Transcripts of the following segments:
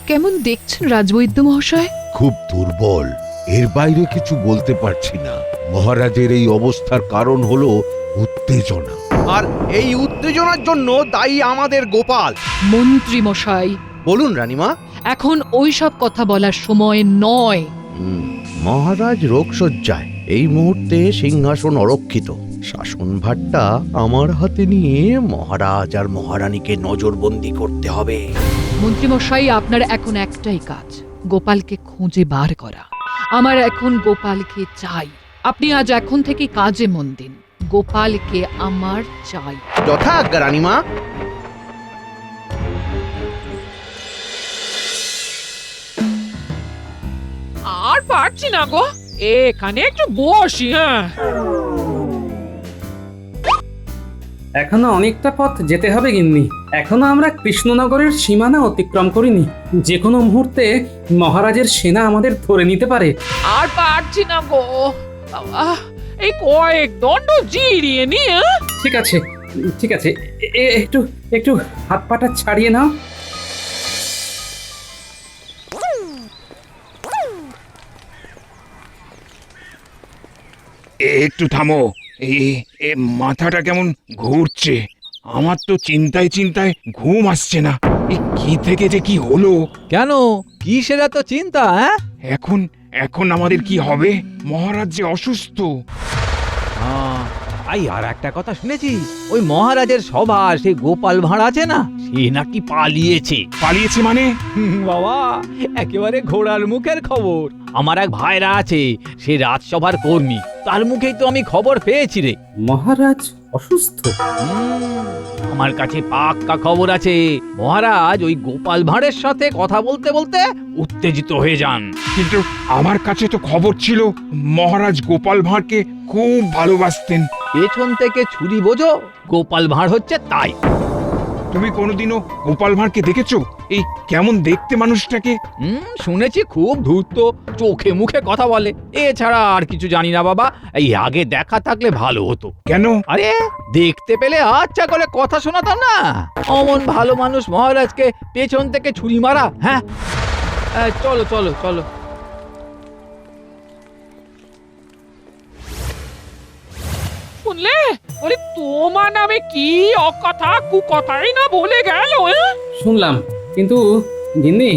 কেমন দেখছেন রাজবৈদ্য মহাশয়? খুব দুর্বল, এর বাইরে কিছু বলতে পারছি না। মহারাজের এই অবস্থার কারণ হলো উত্তেজনা, আর এই উত্তেজনার জন্য দায়ী আমাদের গোপাল। মন্ত্রী মশাই, বলুন রানীমা। এখন ওই সব কথা বলার সময় নয়। মহারাজ রোগশয্যায়, এই মুহূর্তে সিংহাসন অরক্ষিত। শাসনভারটা আমার হাতে নিয়ে মহারাজ আর মহারানীকে নজরবন্দি করতে হবে। মন্ত্রী মশাই, আপনার এখন একটাই কাজ, গোপালকে খুঁজে বার করা। আমার এখন গোপালকে চাই। আপনি আজ এখন থেকে কাজে মন দিন। গোপালকে আমার চাই। যথাজ্ঞা রানীমা। আর পারছি না গো, এখানে একটু বসি। হ্যাঁ, এখনো অনেকটা পথ যেতে হবে গিন্নি। এখনো আমরা কৃষ্ণনগরের সীমানা অতিক্রম করিনি। যে কোনো মুহূর্তে মহারাজের সেনা আমাদের ধরে নিতে পারে। আর পারছি না গো। এই কয়েক দণ্ড জিরিয়ে নিয়ে। ঠিক আছে, ঠিক আছে, একটু একটু হাত পাটা ছাড়িয়ে নাও। একটু থামো। এ মাথাটা কেমন ঘুরছে। আমার তো চিন্তায় চিন্তায় ঘুম আসছে না। কি থেকে যে কি হলো। কেন, কিসের এত চিন্তা? হ্যাঁ, এখন এখন আমাদের কি হবে? মহারাজ যে অসুস্থ। আর একটা কথা শুনেছি, ওই মহারাজের সভা সে গোপাল ভাঁড় আছে না, সে নাকি পালিয়েছে। পালিয়েছে মানে? বাবা, একেবারে ঘোড়ার মুখের খবর। আমার এক ভাইরা আছে, সে রাজসভার কর্মী, তার মুখেই তো আমি খবর পেয়েছি রে। মহারাজ অসুস্থ? আমার কাছে পাক্কা খবর আছে, মহারাজ ওই গোপাল ভাঁড়ের সাথে কথা বলতে বলতে উত্তেজিত হয়ে যান। কিন্তু আমার কাছে তো খবর ছিল মহারাজ গোপাল ভাঁড়কে খুব ভালোবাসতেন। পেছন থেকে ছুরি বোঝো, গোপাল ভাঁড় হচ্ছে তাই। তুমি কোনোদিনও গোপাল ভাঁড়কে দেখেছো? এই কেমন দেখতে মানুষটাকে? শুনেছি খুব ধূর্ত, চোখে মুখে কথা বলে। এছাড়া আর কিছু জানি না বাবা। এই আগে দেখা থাকলে ভালো হতো। কেন? আরে দেখতে পেলে আচ্ছা করে কথা শোনাতাম না। অমন ভালো মানুষ মহারাজকে পেছন থেকে ছুরি মারা। হ্যাঁ, চলো চলো চলো। শুনলে, ওরে তোমার নামে কি অকথা কুকথাই না বলে গেল। শুনলাম, কিন্তু গিন্নি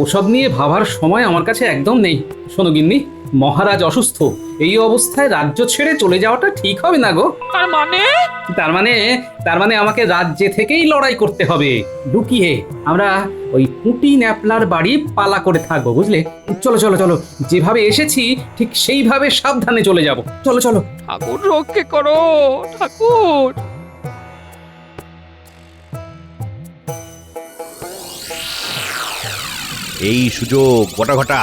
ওসব নিয়ে ভাবার সময় আমার কাছে একদম নেই। শোনো গিন্নি, মহারাজ অসুস্থ, এই অবস্থায় রাজ্য ছেড়ে চলে যাওয়াটা ঠিক হবে না গো। তার মানে? তার মানে আমাকে রাজ্যে থেকেই লড়াই করতে হবে, লুকিয়ে। আমরা ওই পুঁটি ন্যাপলার বাড়ি পালা করে থাকবো, বুঝলে? চলো চলো চলো, যেভাবে এসেছি ঠিক সেইভাবে সাবধানে চলে যাব। চলো চলো। ঠাকুর রক্ষে করো, ঠাকুর। এই সুযোগ ঘটা,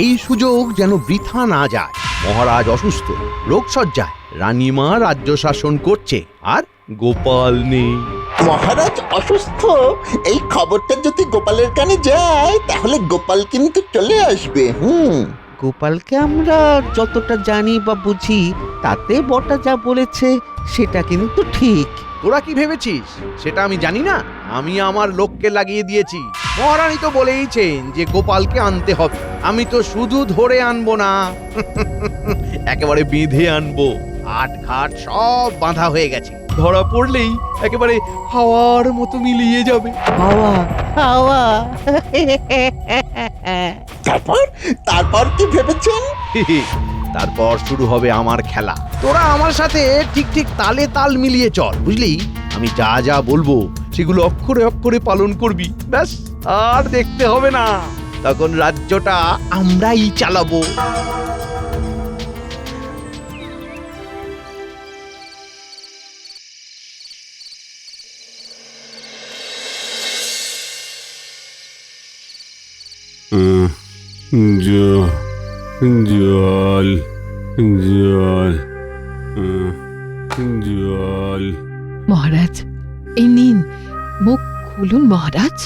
এই সুযোগ যেন বৃথা না যায়। মহারাজ অসুস্থ, রোগশয্যায়, রানীমা রাজ্য শাসন করছে, আর গোপাল নেই। মহারাজ অসুস্থ, এই খবরটা যদি গোপালের কানে যায় তাহলে গোপাল কিন্তু চলে আসবে। গোপালকে আমরা যতটা জানি বা বুঝি, তাতে বটা যা বলেছে সেটা কিন্তু ঠিক। তোরা কি ভেবেছিস সেটা আমি জানি না? আমি আমার লোককে লাগিয়ে দিয়েছি। মহারানী তো বলেইছেন যে গোপালকে আনতে হবে। আমি তো শুধু ধরে আনবো না, একেবারে বেঁধে আনবো। আট ঘাট সব বাঁধা হয়ে গেছে। ধরা পড়লেই একেবারে হাওয়ার মতো মিলিয়ে যাবে। হাওয়া হাওয়া। তারপর কি ভেবেছেন? তারপর শুরু হবে আমার খেলা। তোরা আমার সাথে ঠিক ঠিক তালে তাল মিলিয়ে চল, বুঝলি? আমি যা যা বলবো সেগুলো অক্ষরে অক্ষরে পালন করবি। ব্যাস, আর দেখতে হবে না। তখন রাজ্যটা আমরাই চালাবো। জল জল জল। মহারাজ, এই নিন, মুখ খুলুন মহারাজ।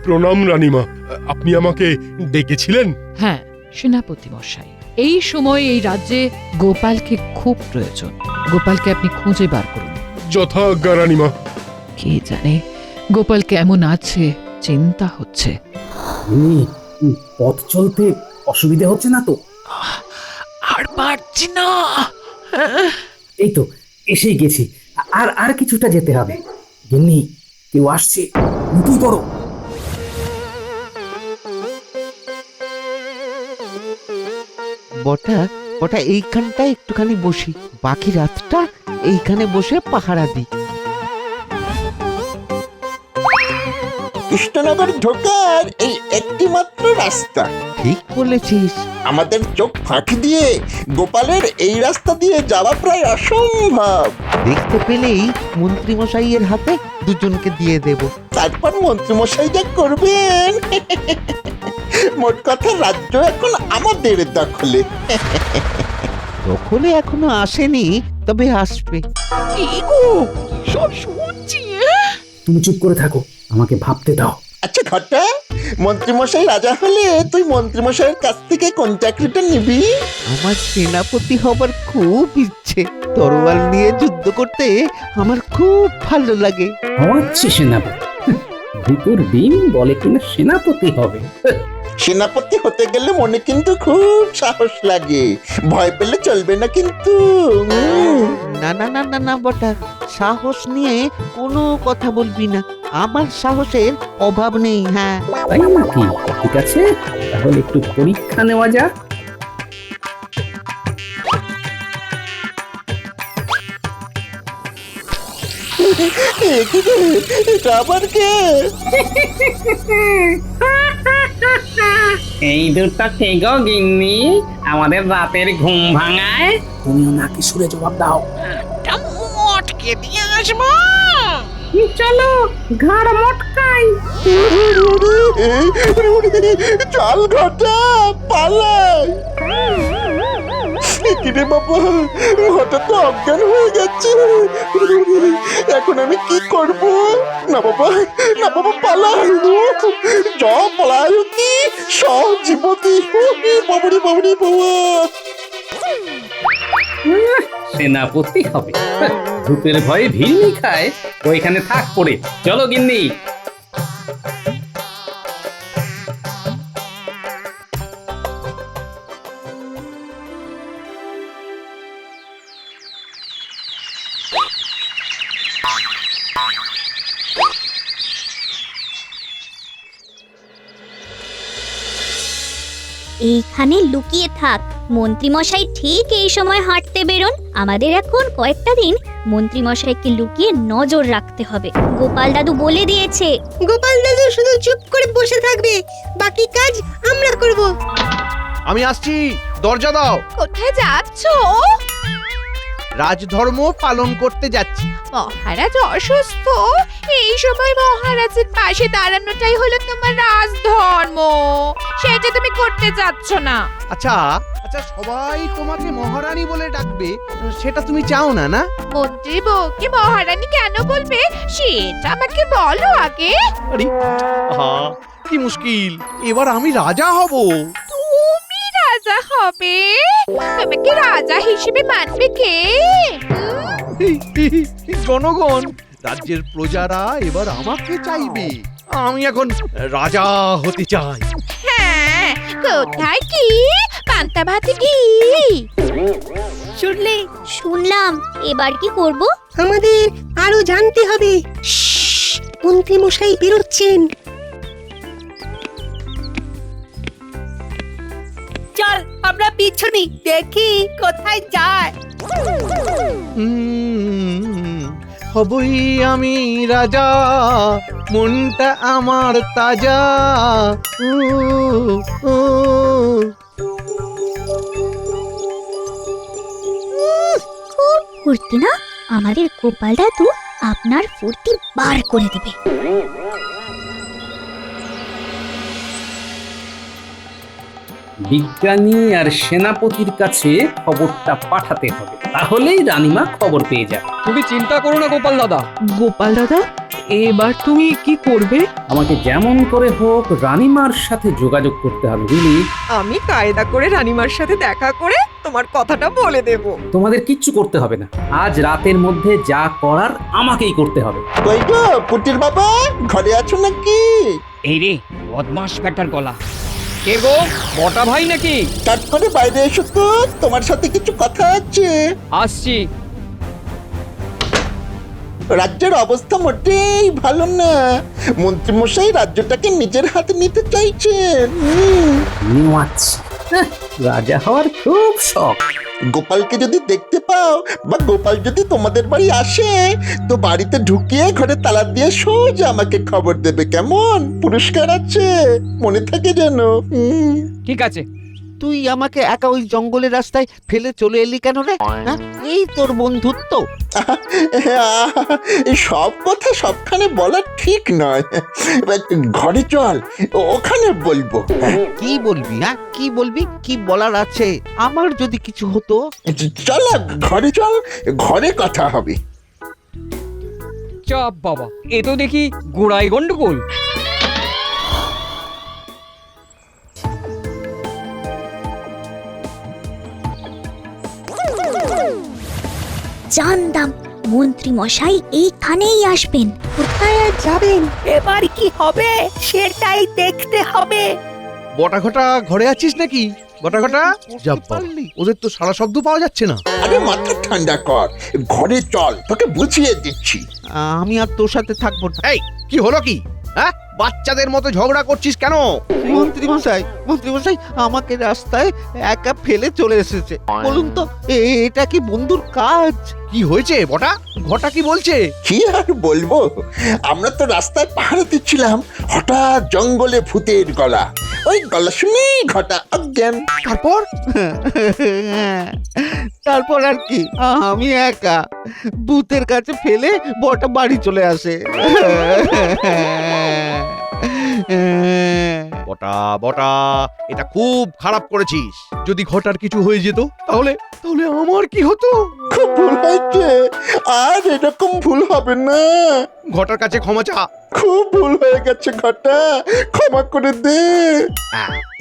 প্রণাম রানীমা। আপনি আমাকে ডেকেছিলেন? হ্যাঁ সেনাপতি মশাই, এই সময় এই রাজ্যে গোপালকে খুব প্রয়োজন। গোপালকে আপনি খুঁজে বার করুন। যথাজ্ঞা রানীমা। কে জানে গোপাল কেমন আছে, চিন্তা হচ্ছে। পথ চলতে অসুবিধা হচ্ছে না তো? আর পারছি না। এই তো এসেই গেছি, আর কিছুটা যেতে হবে। গিন্নি, কেউ আসছে, তুই করো। বটা বটা এইখানটা একটুখানি বসি, বাকি রাতটা এইখানে বসে পাহারা দিই। কৃষ্ণনগর ঢোকার এই একটি মাত্র রাস্তা। ঠিক বলেছিস। আমাদের চোখ ফাঁকি দিয়ে গোপালের এই রাস্তা দিয়ে যাওয়া প্রায় অসম্ভব। দেখতে পেলেই মন্ত্রীমশাইয়ের হাতে দুজনকে দিয়ে দেব। তারপর মন্ত্রীমশাই যা করবেন। মোট কথা রাজ্য এখন আমাদের দখলে। দখলে এখনো আসেনি, তবে আসবে। কি গো সব শুনছি? তুমি চুপ করে থাকো, আমাকে ভাবতে দাও। আচ্ছা ঘটা, মন্ত্রীমশাই রাজা হলে তুই মন্ত্রীমশাইয়ের কাছ থেকে কোন চাকরিটা নিবি? আমার সেনাপতি হবার খুব ইচ্ছে। তরোয়াল নিয়ে যুদ্ধ করতে আমার খুব ভালো লাগে। হচ্ছে সেনাপতি? ভিতর ডিম বলে কিনা সেনাপতি হবে। সেনাপতি হতে গেলে মনে কিন্তু খুব সাহস লাগে, ভয় পেলে চলবে না কিন্তু। না না না না না বটা, সাহস নিয়ে কোনো কথা বলবি না। আমার সাহসের অভাব নেই। হ্যাঁ, তাই নাকি? ঠিক আছে, তাহলে একটু পরীক্ষা নেওয়া যাক। এটা আবার কে? এই দুটো কে গো গিন্নি, আমাদের রাতের ঘুম ভাঙায়? তুমিও নাকি সুরে জবাব দাও। মটকে দিয়ে আসবো। চলো ঘাড় মটকাই। চল ঘটা, পালাই। কিরে বাবা, হঠাৎ তো অজ্ঞান হয়ে যাচ্ছে। এখন আমি কি করব? না বাবা, না বাবা, পালাই। জ পলায়তি সজীবতি। বাবুরি বাবুরি বাবা। সেনাপতি হবে? ধূপের ভয়ে ভিড় খায়, ওইখানে থাক পড়ে। চলো গিন্নি। এইখানে লুকিয়ে থাক। মন্ত্রীমশাই ঠিক এই সময় হাঁটতে বেরোন। আমাদের এখন কয়েকটা দিন মন্ত্রীমশাইকে লুকিয়ে নজর রাখতে হবে। গোপাল দাদু বলে দিয়েছে, গোপাল দাদু শুধু চুপ করে বসে থাকবে, বাকি কাজ আমরা করব। আমি আসছি, দরজা দাও। কোথায় যাচ্ছো? রাজধর্ম পালন করতে যাচ্ছি। মহারাজ অসুস্থ, এই সময় মহারাজের পাশে দাঁড়ানোটাই হলো তোমার রাজধর্ম, সেটা তুমি করতে যাচ্ছ না। আচ্ছা আচ্ছা, সবাই তোমাকে মহারানী বলে ডাকবে, সেটা তুমি চাও না? না, মন্ত্রী বউকে মহারানী কেন বলবে সেটা আমাকে বলো আগে। আরে আহা, কি মুশকিল, এবার আমি রাজা হব। তুমি রাজা হবে? তোমাকে রাজা হিসেবে মানবে কে? জনগণ, রাজ্যের প্রজারা এবার আমাকে চাইবে। আমি এখন রাজা হতে চাই। হ্যাঁ, কোথায় কি পান্তা ভাত কি শুনলে? শুনলাম। এবার কি করব? আমাদের আরো জানতে হবে। মন্ত্রী মশাই বেরোচ্ছেন। চল আমরা পিছনে দেখি কোথায় যায়। হবই আমি রাজা, মনটা আমার তাজা। খুব ফুর্তি না? আমাদের গোপাল দাদু আপনার ফুর্তি বার করে দেবে। বিজ্ঞানী আর সেনাপতির কাছে খবরটা পাঠাতে হবে, তাহলেই রানীমা খবর পেয়ে যাবে। তুমি চিন্তা করো না গোপাল দাদা। গোপাল দাদা, এবার তুমি কি করবে? আমাকে যেমন করে হোক রানীমার সাথে যোগাযোগ করতে হবে, বুঝলি? আমি কায়দা করে রানীমার সাথে দেখা করে তোমার কথাটা বলে দেব। তোমাদের কিচ্ছু করতে হবে না, আজ রাতের মধ্যে যা করার আমাকেই করতে হবে। কই গো পুটির বাবা, ঘরে আছো নাকি? এই রে বদমাস ব্যাটার গলা। কে গো, বটা ভাই নাকি? চট করে বাইরে এসো তো, তোমার সাথে কিছু কথা আছে। আসছি। রাজ্যের অবস্থা মোটেই ভালো না। মন্ত্রীমশাই রাজ্যটাকে নিজের হাতে নিতে চাইছেন। নিওয়াচ্ছি, রাজা হওয়ার খুব শখ। গোপালকে যদি দেখতে পাও বা গোপাল যদি তোমাদের বাড়ি আসে, তো বাড়িতে ঢুকিয়ে ঘরে তালা দিয়ে সোজা আমাকে খবর দেবে, কেমন? পুরস্কার আছে, মনে থাকে যেন। ঠিক আছে। তুই আমাকে একা ওই জঙ্গলের রাস্তায় ফেলে চলে এলি কেন রে? হ্যাঁ, এই তোর বন্ধুত্ব? এই সব কথা সবখানে বলা ঠিক নয়। ঘরে চল, ওখানে বলবো। কি বলবি? হ্যাঁ, কি বলবি? কি বলার আছে? আমার যদি কিছু হতো? চল ঘরে চল, ঘরে কথা হবে। চাপ বাবা, এ তো দেখি গোড়ায় গন্ডগোল। জানতাম মন্ত্রী মশাই এইখানেই আসবেন। কোথায় আর যাবেন? এবার কি হবে সেটাই দেখতে হবে। বটা ঘটা ঘরে আছিস নাকি? বটা ঘটা যা বাবা, ওদের তো সারা শব্দ পাওয়া যাচ্ছে না। আরে মাথা ঠান্ডা কর, ঘরে চল, তোকে বুঝিয়ে দিচ্ছি। আমি আর তোর সাথে থাকবো না। এই কি হলো কি? হ্যাঁ, বাচ্চাদের মতো ঝগড়া করছিস কেন? মন্ত্রীমশাই আমাকে রাস্তায় একা ফেলে চলে এসেছে। বলুন তো, এটা কি বন্ধুর কাজ? কি হয়েছে বটা? ঘটা কি বলছে? কি আর বলবো, আমরা তো রাস্তায় পাহারা দিচ্ছিলাম, হঠাৎ জঙ্গলে ভূতের গলা। ওই গলা শুনেই ঘটা অজ্ঞান। তারপর তারপর আর কি, আমি একা ভূতের কাছে ফেলে বটা বাড়ি চলে আসে। বটা বটা, এটা খুব খারাপ করেছিস। যদি ঘটার কিছু হয়ে যেত তাহলে তাহলে আমার কি হতো? খুব ভুল হয়েছে, আর এরকম ভুল হবে না। ঘটার কাছে ক্ষমা চা। খুব ভুল হয়ে গেছে ঘটা, ক্ষমা করে দে।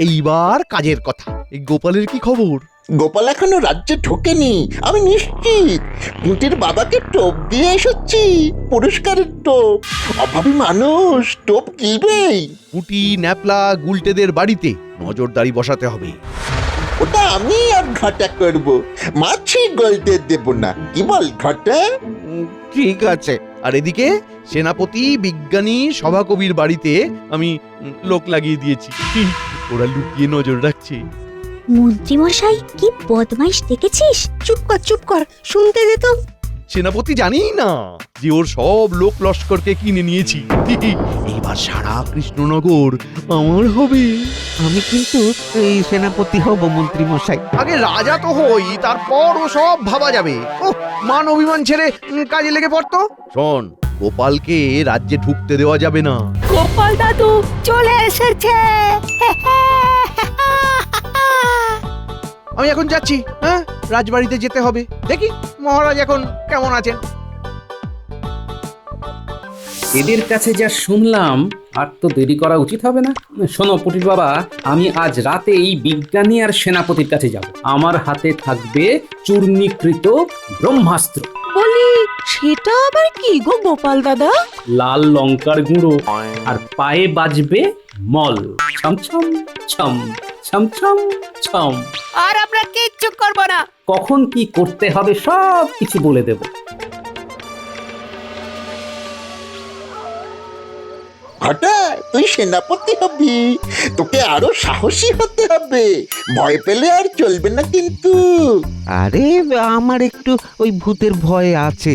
এইবার কাজের কথা। এই গোপালের কি খবর? গোপাল এখনো রাজ্যে ঢোকেনি, আমি নিশ্চিত। পুঁটির বাবাকে টোপ দিয়ে এসেছি, পুরস্কারের টোপ। অভাবী মানুষ টোপ কিনবেই। পুটি ন্যাপলা গুলটেদের বাড়িতে নজরদারি বসাতে হবে। ওটা আমি আর ঘটা করব, মাছি গলতে দেব না। কি বল ঘটা? ঠিক আছে। আর এদিকে সেনাপতি, বিজ্ঞানী, সভাকবির বাড়িতে আমি লোক লাগিয়ে দিয়েছি। ওরা লুকিয়ে নজর রাখছে। মন্ত্রী মশাই কি বদমাইশ দেখেছিস? চুপ কর, শুনতে দে তো। সেনাপতি জানেই না যে ওর সব লোক লস্করকে কিনে নিয়েছি। এইবার সারা কৃষ্ণনগর আমার হবে। আমি কিন্তু এই সেনাপতি হব মন্ত্রীমশাই। আগে রাজা তো হই, তারপর ও সব ভাবা যাবে। ও মান অভিমান ছেড়ে কাজে লেগে পড়তো। শোন, গোপালকে রাজ্যে ঢুকতে দেওয়া যাবে না। গোপাল দাদু চলে এসেছে। আমি এখন যাচ্ছি। হ্যাঁ, রাজবাড়িতে যেতে হবে। দেখি মহারাজ এখন কেমন আছেন। এদের কাছে যা শুনলাম, আর তো দেরি করা উচিত হবে না। শোনো পুটির বাবা, আমি আজ রাতে এই বিজ্ঞানী আর সেনাপতির কাছে যাব। আমার হাতে থাকবে চূর্ণীকৃত ব্রহ্মাস্ত্র। বলি সেটা আবার কি গো গোপাল দাদা? লাল লঙ্কার গুঁড়ো, আর পায়ে বাজবে মল। ছম ছম ছম ছম ছম ছম। আর আমরা কিচ্ছু করব না। কখন কি করতে হবে সব কিছু বলে দেব। ঘটা, তুই সেনাপতি হবি, তোকে আরো সাহসী হতে হবে। ভয় পেলে আর চলবে না কিন্তু। আরে আমার একটু ওই ভূতের ভয় আছে।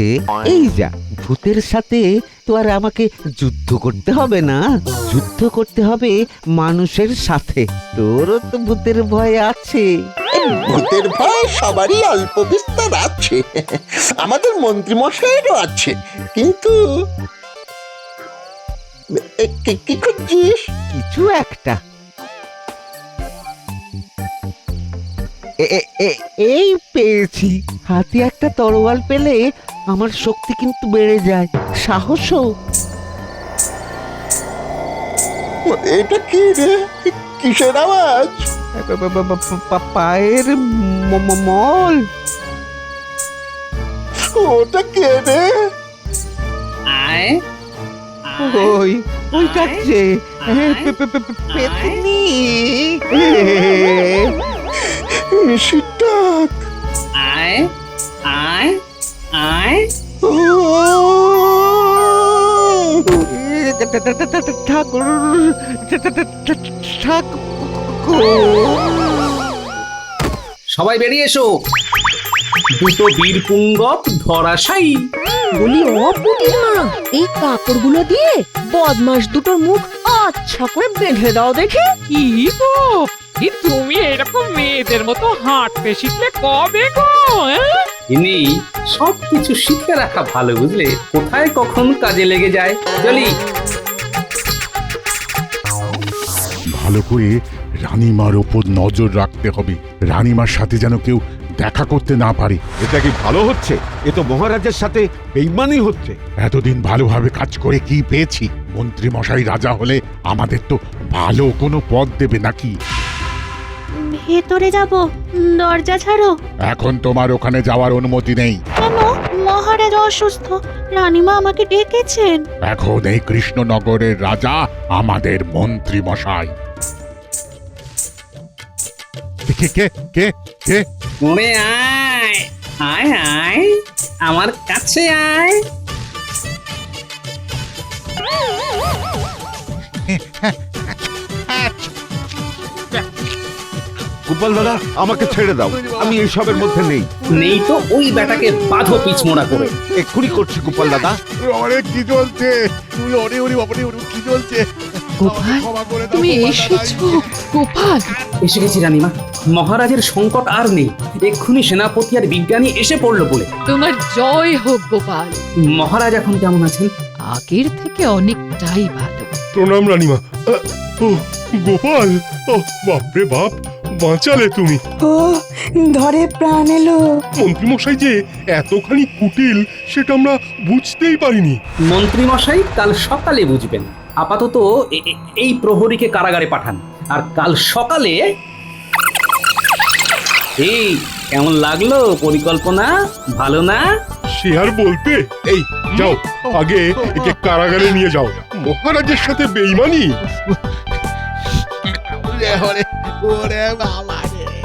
এই যা, ভূতের সাথে তো আর আমাকে যুদ্ধ করতে হবে না, যুদ্ধ করতে হবে মানুষের সাথে। তোরও তো ভূতের ভয় আছে। ভূতের ভয় সবারই অল্প বিস্তার আছে, আমাদের মন্ত্রীমশাইয়েরও আছে। কিন্তু কি খুঁজছিস? কিছু একটা। এই পেয়েছি। হাতে একটা তরোয়াল পেলে আমার শক্তি কিন্তু বেড়ে যায়, সাহসও। এটা কি রে? কিসের আওয়াজ? পায়ের মল। ওটা কে রে? আয় ওই কাটছে পেতনি। নিশির ডাক। আয় আয় আয় ঠাকুর সবাই বেরিয়ে এসো। দুটো বীর পুঙ্গব ধরাশায়ী। বলি অপুটির মা, এই কাপড়গুলো দিয়ে বদমাস দুটোর মুখ আচ্ছা করে বেঁধে দাও দেখে। কি গো তুমি এরকম মেয়েদের মতো হাঁটতে শিখলে কবে গো? ইনি সবকিছু শিখে রাখা ভালো, বুঝলে, কোথায় কখন কাজে লেগে যায়। চলি। ভালো করে রানীমার ওপর নজর রাখতে হবে, রানীমার সাথে যেন কেউ দেখা করতে না পারে। এটা কি ভালো হচ্ছে? এ তো মহারাজের সাথে বেইমানি হচ্ছে। এতদিন ভালোভাবে কাজ করে কি পেয়েছি? মন্ত্রী মশাই রাজা হলে আমাদের তো ভালো কোনো পদ দেবে নাকি? ভেতরে যাব, দরজা ছাড়ো। এখন তোমার ওখানে যাওয়ার অনুমতি নেই। কেন? মহারাজ অসুস্থ, রানীমা আমাকে ডেকেছেন। এখন এই কৃষ্ণনগরের রাজা আমাদের মন্ত্রী মশাই। কে কে কে কে? ওরে আয় আয় আয়, আমার কাছে আয়। গোপাল দাদা, আমাকে ছেড়ে দাও, আমি এইসবের মধ্যে নেই। নেই তো ওই বেটাকে বাঁধো পিছমোড়া করে। এক্ষুনি করছি গোপাল দাদা। অনেক কি চলছে? তুমি অরে অরে বাবারে কি চলছে? গোপাল, তুমি এসেছো? গোপাল, এসে গেছি রানীমা। মহারাজের সংকট আর নেই, এক্ষুনি সেনাপতি আর বিজ্ঞানী এসে পড়লো বলে। তোমার জয় হোক গোপাল। মহারাজ এখন কেমন আছেন? আগের থেকে অনেকটাই ভালো। প্রণাম রানীমা। ও গোপাল, ও বাপরে বাপ, বাঁচালে তুমি। ও ধরে প্রাণ এলো। মন্ত্রীমশাই যে এতখানি কুটিল সেটা আমরা বুঝতেই পারিনি। মন্ত্রী মশাই কাল সকালে বুঝবেন। আপাতত এই প্রহরীকে কারাগারে পাঠান, আর কাল সকালে। এই কেমন লাগলো পরিকল্পনা? ভালো না? সে আর বলতে। এই যাও, আগে একে কারাগারে নিয়ে যাও। মহারাজের সাথে বেইমানি।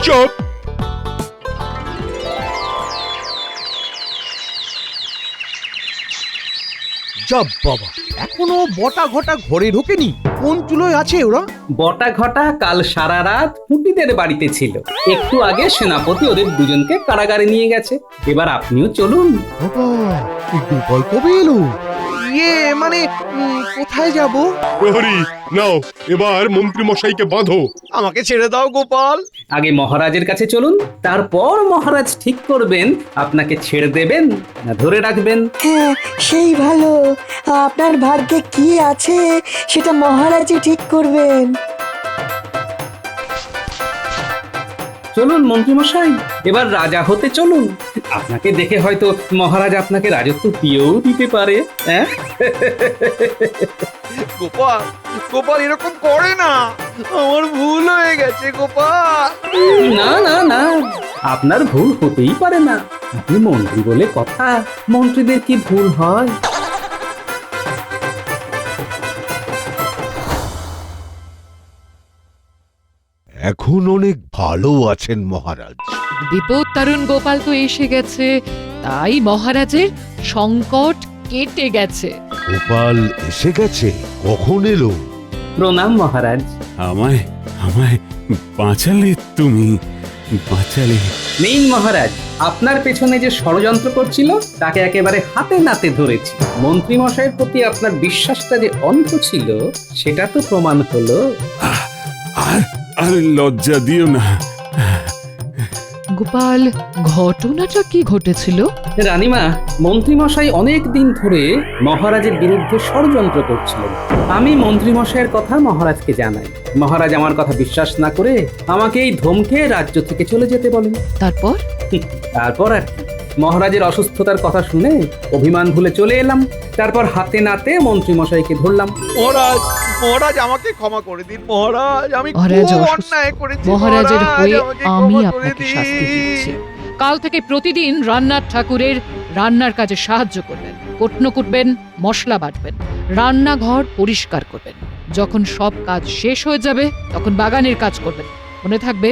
চুপ। যাব বাবা, এখনো বটা ঘটা ঘরে ঢোকেনি। কোন চুলোয় আছে ওরা? বটা ঘটা কাল সারা রাত কুটিদের বাড়িতে ছিল। একটু আগে সেনাপতি ওদের দুজনকে কারাগারে নিয়ে গেছে। এবার আপনিও চলুন। গোপাল কবে এলো? ইয়ে মানে কোথায় যাব? প্রহরী নাও, এবার মন্ত্রী মশাইকে বাঁধো। আমাকে ছেড়ে দাও গোপাল। আগে মহারাজের কাছে চলুন, তারপর মহারাজ ঠিক করবেন আপনাকে ছেড়ে দেবেন না ধরে রাখবেন। হ্যাঁ, সেই ভালো। আপনার ভাগ্যে কি আছে সেটা মহারাজই ঠিক করবেন। চলুন মন্ত্রীমশাই, এবার রাজা হতে চলুন। আপনাকে দেখে হয়তো মহারাজ আপনাকে রাজত্ব দিয়েও দিতে পারে। হ্যাঁ গোপাল, গোপাল এরকম করে না, আমার ভুল হয়ে গেছে গোপাল। না না না, আপনার ভুল হতেই পারে না। আপনি মন্ত্রী বলে কথা, মন্ত্রীদের কি ভুল হয়? এখন অনেক ভালো আছেন মহারাজ। বিপদ তারুণ গোপাল তো এসে গেছে, তাই মহারাজের সংকট কেটে গেছে। গোপাল এসে গেছে? কখন এলো? প্রণাম মহারাজ। আমায় আমায় বাঁচালে তুমি, বাঁচালে। নেই মহারাজ, আপনার পেছনে যে ষড়যন্ত্র করছিল তাকে একেবারে হাতে নাতে ধরেছি। মন্ত্রী মশাইয়ের প্রতি আপনার বিশ্বাসটা যে অন্ধ ছিল সেটা তো প্রমাণ হলো। আর আর লজ্জা দিও না। গোপাল, ঘটনাটা কি ঘটেছিল? রানীমা, মন্ত্রী মশাই অনেক দিন ধরে মহারাজের বিরুদ্ধে ষড়যন্ত্র করছিলেন। আমি মন্ত্রী মশাইয়ের কথা মহারাজকে জানাই। মহারাজ আমার কথা বিশ্বাস না করে আমাকেই ধমকে রাজ্য থেকে চলে যেতে বলেন। তারপর? তারপর আর কি, মহারাজের অসুস্থতার কথা শুনে অভিমান ভুলে চলে এলাম। তারপর হাতে নাতে মন্ত্রী মশাইকে ধরলাম। মহারাজ, মহারাজ আমাকে ক্ষমা করে দিন মহারাজ, আমি মহারাজ খুব অসুস্থ। অন্যায় করেছি মহারাজের মহারাজ, হয়ে আমাকে আমি ক্ষমা করে আপনাকে শাস্তি দিন। দিচ্ছি। কাল থেকে প্রতিদিন রান্নার ঠাকুরের রান্নার কাজে সাহায্য করবেন, কুটনো কুটবেন, মশলা বাটবেন, রান্নাঘর পরিষ্কার করবেন। যখন সব কাজ শেষ হয়ে যাবে তখন বাগানের কাজ করবেন। মনে থাকবে,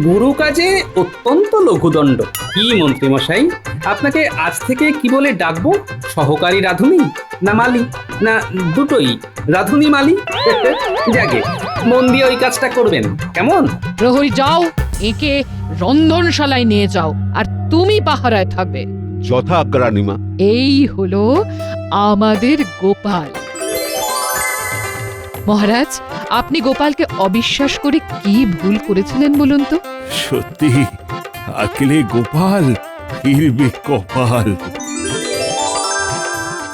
গুরু কাজে অত্যন্ত লঘুদণ্ড। কি মন্ত্রী মশাই, আপনাকে আজ থেকে কি বলে ডাকবো? সহকারী রাধুনি না মালি, না দুটোই, রাধুনি মালি? যাকে মন দিয়ে ওই কাজটা করবেন, কেমন? প্রহরী যাও, একে রন্ধনশালায় নিয়ে যাও, আর তুমি পাহারায় থাকবে। যথা আজ্ঞা রানীমা। এই হলো আমাদের গোপাল। মহারাজ, আপনি গোপালকে অবিশ্বাস করে কি ভুল করেছিলেন বলুন তো? সত্যি থাকলে গোপাল ফিরবে কপাল।